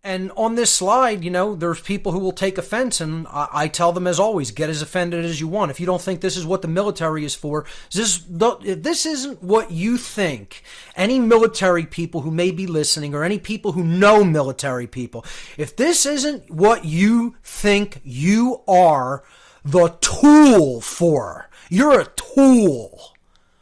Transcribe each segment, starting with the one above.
And on this slide, there's people who will take offense, and I tell them, as always, get as offended as you want. If you don't think this is what the military is for, if this isn't what you think, any military people who may be listening, or any people who know military people, if this isn't what you think you are the tool for, you're a tool.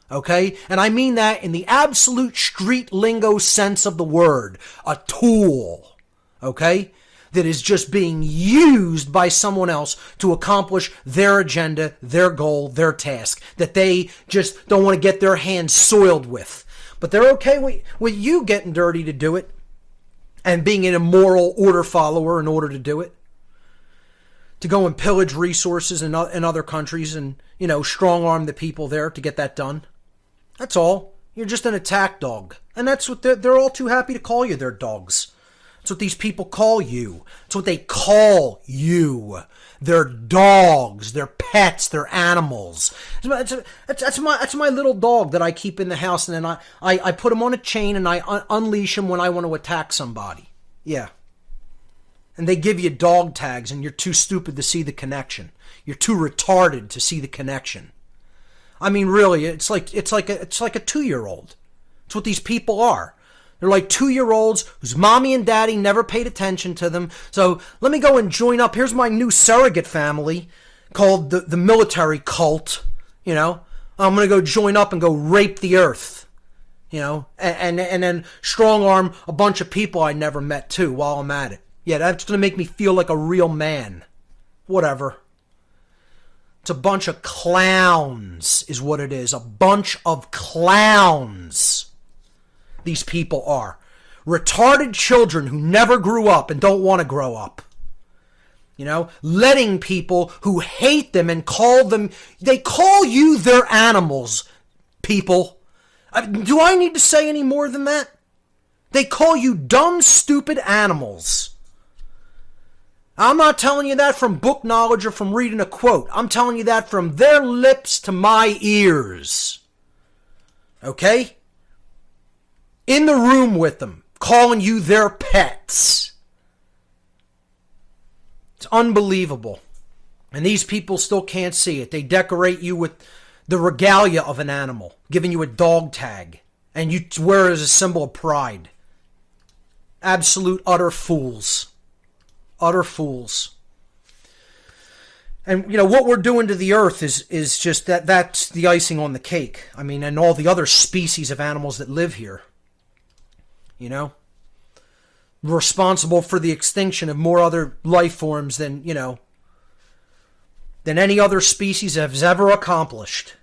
Okay? And I mean that in the absolute street lingo sense of the word. A tool. Okay? That is just being used by someone else to accomplish their agenda, their goal, their task, that they just don't want to get their hands soiled with. But they're okay with you getting dirty to do it, and being an immoral order follower in order to do it. To go and pillage resources in other countries and, strong arm the people there to get that done. That's all. You're just an attack dog. And that's what they're all too happy to call you their dogs. That's what these people call you. That's what they call you. They're dogs. They're pets. They're animals. That's my little dog that I keep in the house, and then I put him on a chain and I unleash him when I want to attack somebody. Yeah. And they give you dog tags, and you're too stupid to see the connection. You're too retarded to see the connection. I mean, really, it's like a 2-year-old. It's what these people are. They're like 2-year-olds whose mommy and daddy never paid attention to them. So let me go and join up. Here's my new surrogate family called the military cult. I'm going to go join up and go rape the earth. And then strong arm a bunch of people I never met too while I'm at it. Yeah, that's going to make me feel like a real man. Whatever. It's a bunch of clowns is what it is. A bunch of clowns. These people are. Retarded children who never grew up and don't want to grow up. Letting people who hate them and they call you their animals, people. Do I need to say any more than that? They call you dumb, stupid animals. I'm not telling you that from book knowledge or from reading a quote. I'm telling you that from their lips to my ears. Okay? In the room with them, calling you their pets. It's unbelievable. And these people still can't see it. They decorate you with the regalia of an animal, giving you a dog tag, and you wear it as a symbol of pride. Absolute utter fools. Utter fools. And, what we're doing to the earth is just that's the icing on the cake. I mean, and all the other species of animals that live here. Responsible for the extinction of more other life forms than any other species has ever accomplished.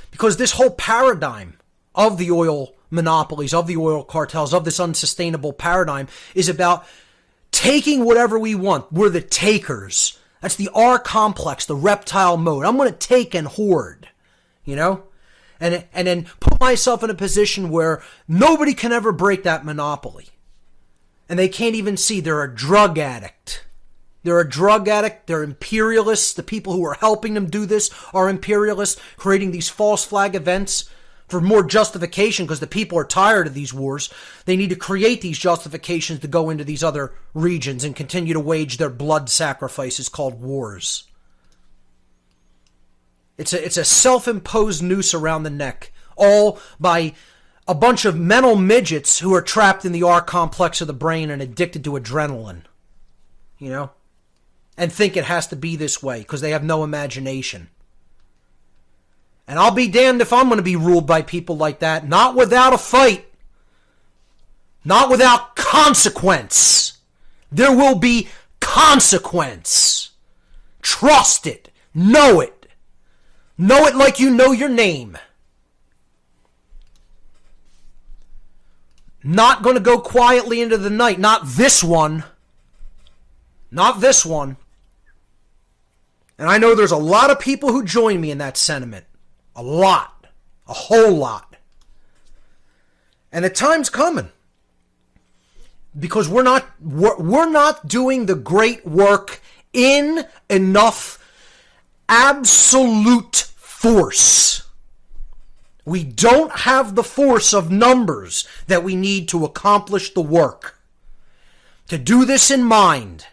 Because this whole paradigm of the oil monopolies, of the oil cartels, of this unsustainable paradigm is about taking whatever we want. We're the takers. That's the R complex, the reptile mode. I'm going to take and hoard, And then put myself in a position where nobody can ever break that monopoly. And they can't even see they're a drug addict. They're a drug addict. They're imperialists. The people who are helping them do this are imperialists, creating these false flag events for more justification because the people are tired of these wars. They need to create these justifications to go into these other regions and continue to wage their blood sacrifices called wars. It's a self-imposed noose around the neck, all by a bunch of mental midgets who are trapped in the R complex of the brain and addicted to adrenaline, and think it has to be this way because they have no imagination. And I'll be damned if I'm going to be ruled by people like that, not without a fight, not without consequence. There will be consequence. Trust it. Know it. Know it like you know your name. Not going to go quietly into the night. Not this one. Not this one. And I know there's a lot of people who join me in that sentiment. A lot. A whole lot. And the time's coming. Because we're not doing the great work in enough absolute force. We don't have the force of numbers that we need to accomplish the work. To do this in mind,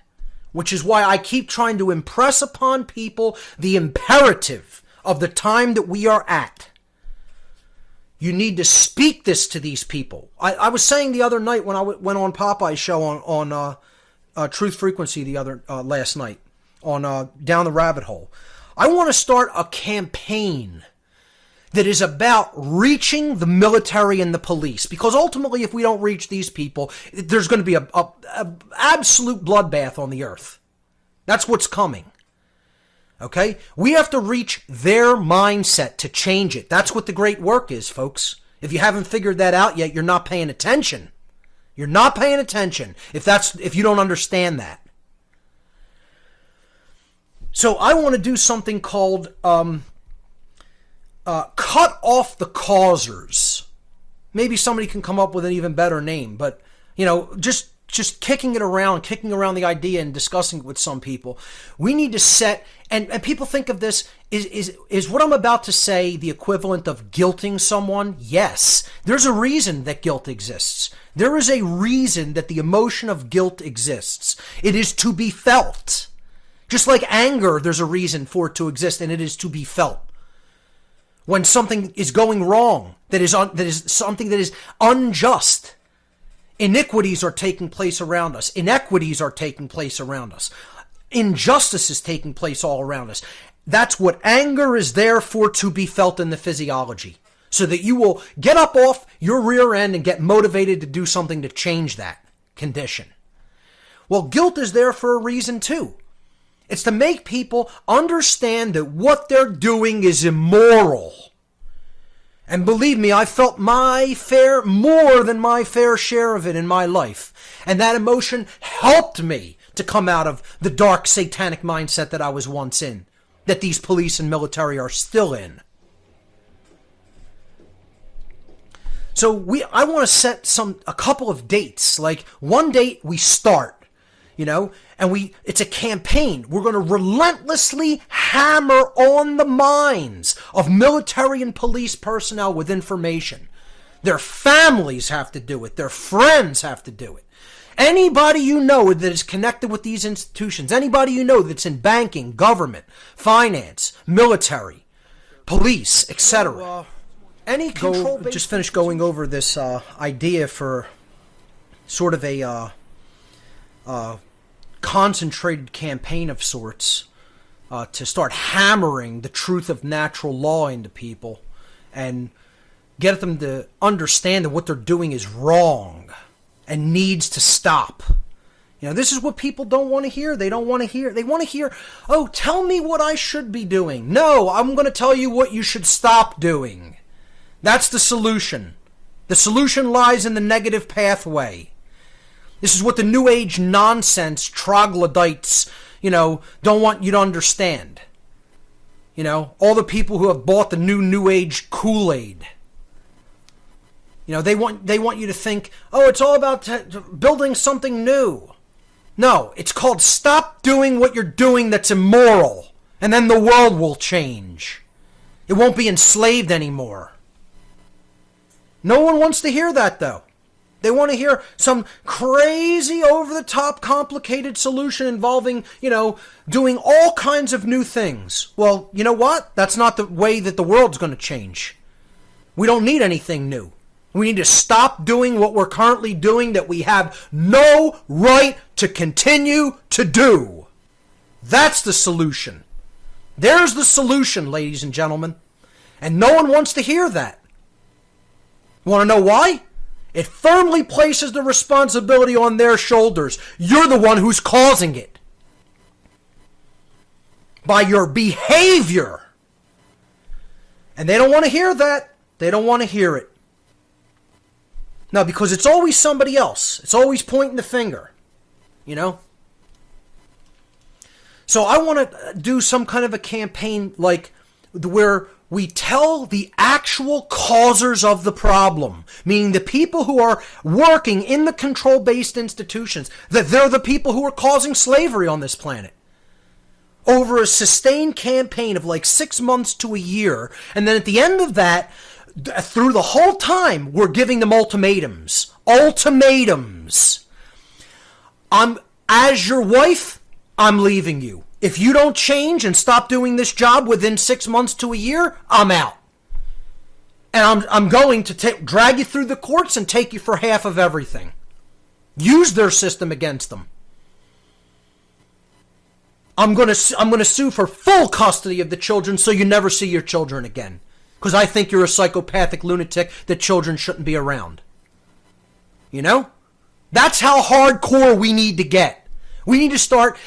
which is why I keep trying to impress upon people the imperative of the time that we are at. You need to speak this to these people. I was saying the other night when I went on Popeye's show on Truth Frequency last night on Down the Rabbit Hole. I want to start a campaign that is about reaching the military and the police. Because ultimately, if we don't reach these people, there's going to be a absolute bloodbath on the earth. That's what's coming. Okay? We have to reach their mindset to change it. That's what the great work is, folks. If you haven't figured that out yet, you're not paying attention. You're not paying attention if you don't understand that. So I want to do something called cut off the causers. Maybe somebody can come up with an even better name, but just kicking around the idea and discussing it with some people. We need to set, and people think of this, is what I'm about to say the equivalent of guilting someone? Yes. There's a reason that guilt exists. There is a reason that the emotion of guilt exists. It is to be felt. Just like anger, there's a reason for it to exist, and it is to be felt. When something is going wrong, that is something that is unjust, iniquities are taking place around us. Inequities are taking place around us. Injustice is taking place all around us. That's what anger is there for, to be felt in the physiology. So that you will get up off your rear end and get motivated to do something to change that condition. Well, guilt is there for a reason too. It's to make people understand that what they're doing is immoral. And believe me, I felt more than my fair share of it in my life. And that emotion helped me to come out of the dark satanic mindset that I was once in, that these police and military are still in. So I want to set a couple of dates. Like one date we start. And it's a campaign. We're going to relentlessly hammer on the minds of military and police personnel with information. Their families have to do it. Their friends have to do it. Anybody you know that is connected with these institutions, anybody you know that's in banking, government, finance, military, police, etc. Any control. Just finished going over this idea for sort of a concentrated campaign of sorts to start hammering the truth of natural law into people and get them to understand that what they're doing is wrong and needs to stop. This is what people don't want to hear. They don't want to hear. They want to hear, oh, tell me what I should be doing. No, I'm going to tell you what you should stop doing. That's the solution. The solution lies in the negative pathway. This is what the New Age nonsense troglodytes, don't want you to understand. All the people who have bought the New Age Kool-Aid. They want you to think, oh, it's all about building something new. No, it's called stop doing what you're doing that's immoral, and then the world will change. It won't be enslaved anymore. No one wants to hear that, though. They want to hear some crazy, over-the-top, complicated solution involving, doing all kinds of new things. Well, you know what? That's not the way that the world's going to change. We don't need anything new. We need to stop doing what we're currently doing that we have no right to continue to do. That's the solution. There's the solution, ladies and gentlemen. And no one wants to hear that. Want to know why? It firmly places the responsibility on their shoulders. You're the one who's causing it. By your behavior. And they don't want to hear that. They don't want to hear it. No, because it's always somebody else. It's always pointing the finger. So I want to do some kind of a campaign like where we tell the actual causers of the problem, meaning the people who are working in the control-based institutions, that they're the people who are causing slavery on this planet. Over a sustained campaign of like 6 months to a year, and then at the end of that, through the whole time, we're giving them ultimatums. Ultimatums. As your wife, I'm leaving you. If you don't change and stop doing this job within 6 months to a year, I'm out. And I'm going to drag you through the courts and take you for half of everything. Use their system against them. I'm going to sue for full custody of the children so you never see your children again. Because I think you're a psychopathic lunatic that children shouldn't be around. You know? That's how hardcore we need to get. We need to start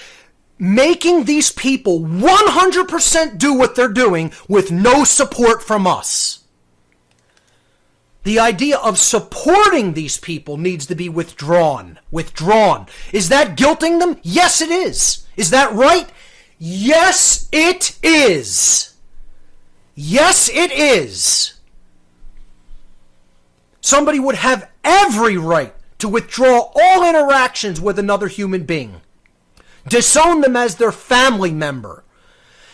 making these people 100% do what they're doing with no support from us. The idea of supporting these people needs to be withdrawn. Withdrawn. Is that guilting them? Yes, it is. Is that right? Yes, it is. Yes, it is. Somebody would have every right to withdraw all interactions with another human being. Disown them as their family member.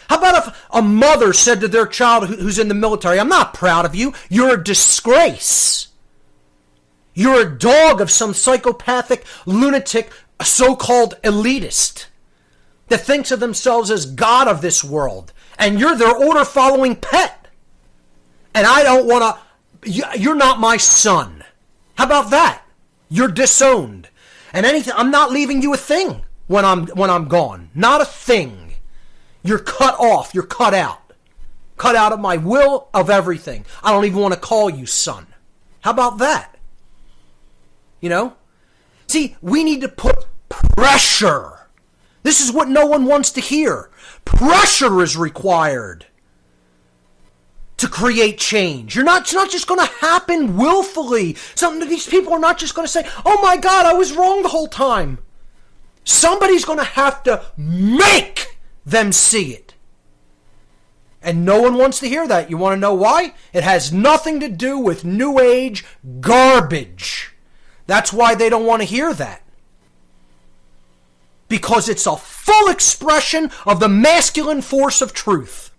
How about if a mother said to their child who's in the military, I'm not proud of you, you're a disgrace. You're a dog of some psychopathic, lunatic, so-called elitist that thinks of themselves as God of this world. And you're their order-following pet. And I don't want to, you're not my son. How about that? You're disowned. And anything, I'm not leaving you a thing when I'm gone. Not a thing. You're cut off. You're cut out. Cut out of my will of everything. I don't even want to call you son. How about that? You know? See, we need to put pressure. This is what no one wants to hear. Pressure is required to create change. It's not just going to happen willfully. These people are not just going to say, oh my God, I was wrong the whole time. Somebody's going to have to make them see it. And no one wants to hear that. You want to know why? It has nothing to do with New Age garbage. That's why they don't want to hear that. Because it's a full expression of the masculine force of truth.